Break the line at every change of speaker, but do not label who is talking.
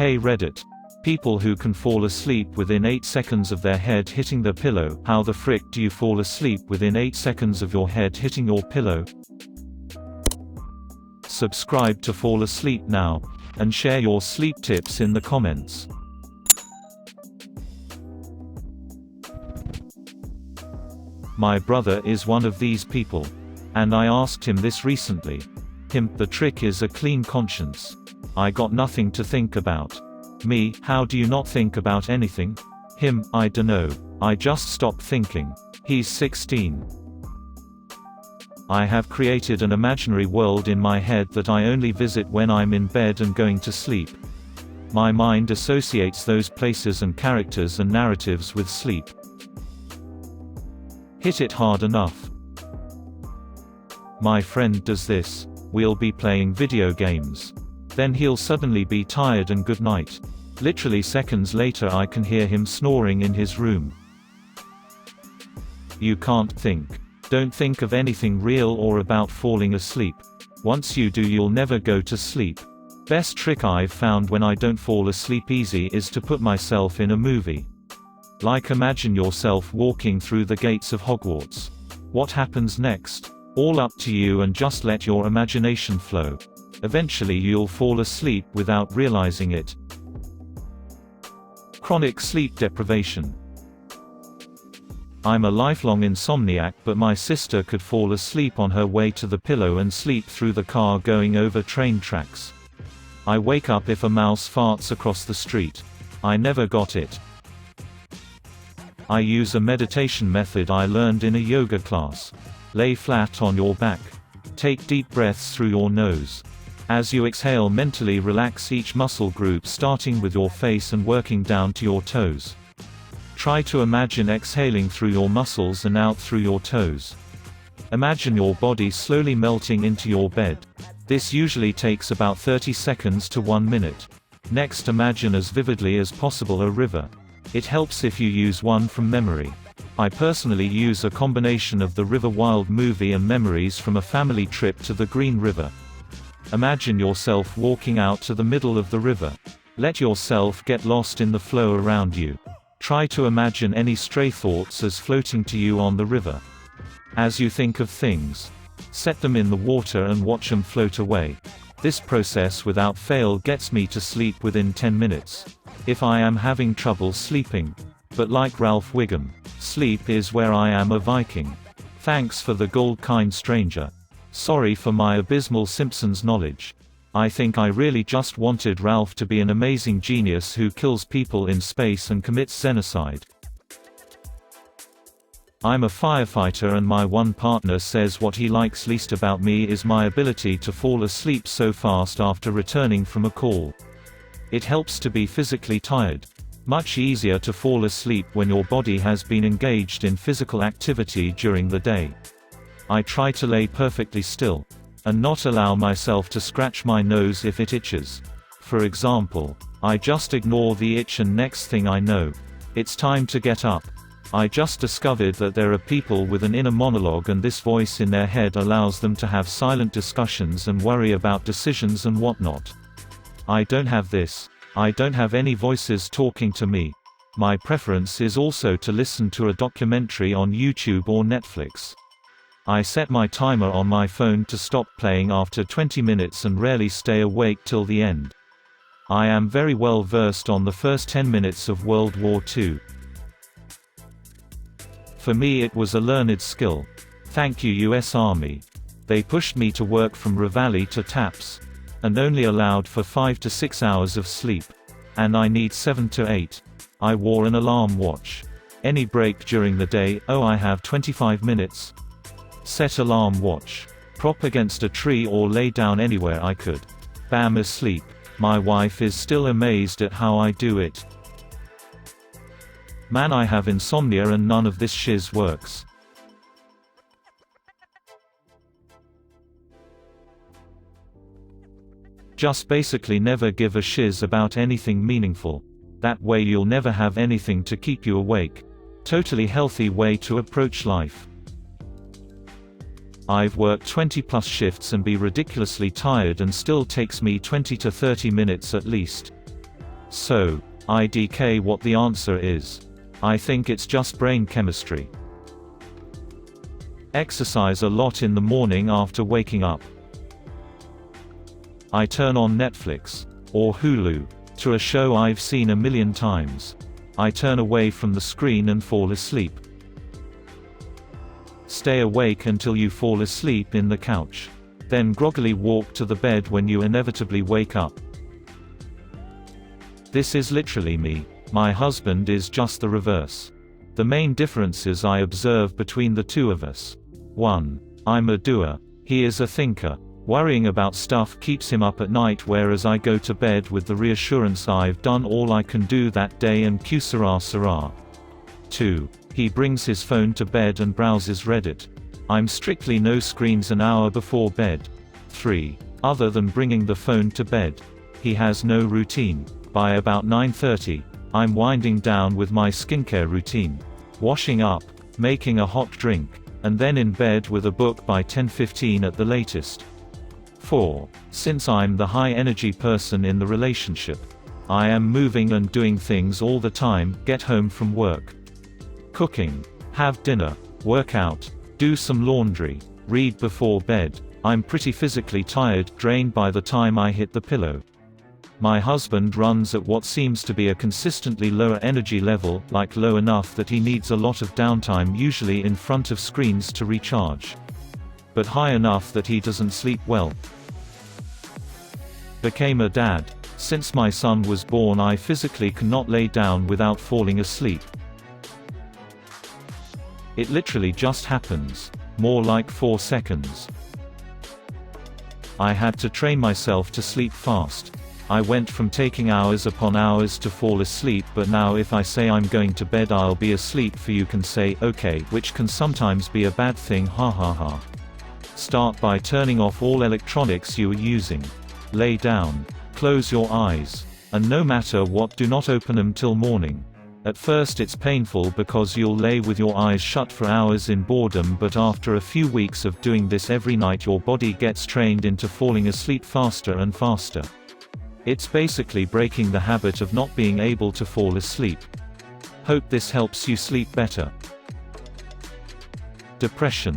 Hey Reddit. People who can fall asleep within 8 seconds of their head hitting the pillow. How the frick do you fall asleep within 8 seconds of your head hitting your pillow? Subscribe to Fall Asleep Now, and share your sleep tips in the comments. My brother is one of these people. And I asked him this recently. The trick is a clean conscience. I got nothing to think about. Me, how do you not think about anything? I dunno. I just stop thinking. He's 16. I have created an imaginary world in my head that I only visit when I'm in bed and going to sleep. My mind associates those places and characters and narratives with sleep. Hit it hard enough. My friend does this. We'll be playing video games. Then he'll suddenly be tired and good night. Literally seconds later I can hear him snoring in his room. You can't think. Don't think of anything real or about falling asleep. Once you do, you'll never go to sleep. Best trick I've found when I don't fall asleep easy is to put myself in a movie. Like imagine yourself walking through the gates of Hogwarts. What happens next? All up to you, and just let your imagination flow. Eventually you'll fall asleep without realizing it. Chronic sleep deprivation. I'm a lifelong insomniac, but my sister could fall asleep on her way to the pillow and sleep through the car going over train tracks. I wake up if a mouse farts across the street. I never got it. I use a meditation method I learned in a yoga class. Lay flat on your back. Take deep breaths through your nose. As you exhale, mentally relax each muscle group, starting with your face and working down to your toes. Try to imagine exhaling through your muscles and out through your toes. Imagine your body slowly melting into your bed. This usually takes about 30 seconds to 1 minute. Next, imagine as vividly as possible a river. It helps if you use one from memory. I personally use a combination of the River Wild movie and memories from a family trip to the Green River. Imagine yourself walking out to the middle of the river. Let yourself get lost in the flow around you. Try to imagine any stray thoughts as floating to you on the river. As you think of things, set them in the water and watch them float away. This process without fail gets me to sleep within 10 minutes. If I am having trouble sleeping. But like Ralph Wiggum, sleep is where I am a Viking. Thanks for the gold, kind stranger. Sorry for my abysmal Simpsons knowledge. I think I really just wanted Ralph to be an amazing genius who kills people in space and commits genocide. I'm a firefighter, and my one partner says what he likes least about me is my ability to fall asleep so fast after returning from a call. It helps to be physically tired. Much easier to fall asleep when your body has been engaged in physical activity during the day. I try to lay perfectly still. And not allow myself to scratch my nose if it itches. For example, I just ignore the itch, and next thing I know, it's time to get up. I just discovered that there are people with an inner monologue, and this voice in their head allows them to have silent discussions and worry about decisions and whatnot. I don't have this. I don't have any voices talking to me. My preference is also to listen to a documentary on YouTube or Netflix. I set my timer on my phone to stop playing after 20 minutes and rarely stay awake till the end. I am very well versed on the first 10 minutes of World War II. For me it was a learned skill. Thank you US Army. They pushed me to work from Reveille to taps. And only allowed for 5 to 6 hours of sleep. And I need 7 to 8. I wore an alarm watch. Any break during the day, oh I have 25 minutes. Set alarm watch. Prop against a tree or lay down anywhere I could. Bam, asleep. My wife is still amazed at how I do it. Man, I have insomnia and none of this shiz works. Just basically never give a shiz about anything meaningful. That way you'll never have anything to keep you awake. Totally healthy way to approach life. I've worked 20+ shifts and be ridiculously tired, and still takes me 20 to 30 minutes at least. So, IDK, what the answer is? I think it's just brain chemistry. Exercise a lot in the morning after waking up. I turn on Netflix or Hulu to a show I've seen a million times. I turn away from the screen and fall asleep. Stay awake until you fall asleep in the couch. Then groggily walk to the bed when you inevitably wake up. This is literally me. My husband is just the reverse. The main differences I observe between the two of us. 1. I'm a doer. He is a thinker. Worrying about stuff keeps him up at night, whereas I go to bed with the reassurance I've done all I can do that day and que sera sera. 2. He brings his phone to bed and browses Reddit. I'm strictly no screens an hour before bed. 3. Other than bringing the phone to bed, he has no routine. By about 9:30, I'm winding down with my skincare routine. Washing up, making a hot drink, and then in bed with a book by 10:15 at the latest. 4. Since I'm the high-energy person in the relationship, I am moving and doing things all the time, get home from work, cooking, have dinner, work out, do some laundry, read before bed. I'm pretty physically tired, drained by the time I hit the pillow. My husband runs at what seems to be a consistently lower energy level, like low enough that he needs a lot of downtime, usually in front of screens, to recharge, but high enough that he doesn't sleep well. Became a dad. Since my son was born, I physically cannot lay down without falling asleep. It literally just happens. More like 4 seconds. I had to train myself to sleep fast. I went from taking hours upon hours to fall asleep, but now if I say I'm going to bed, I'll be asleep for you can say okay, which can sometimes be a bad thing, ha ha ha. Start by turning off all electronics you are using. Lay down. Close your eyes. And no matter what, do not open them till morning. At first it's painful because you'll lay with your eyes shut for hours in boredom, but after a few weeks of doing this every night, your body gets trained into falling asleep faster and faster. It's basically breaking the habit of not being able to fall asleep. Hope this helps you sleep better. Depression.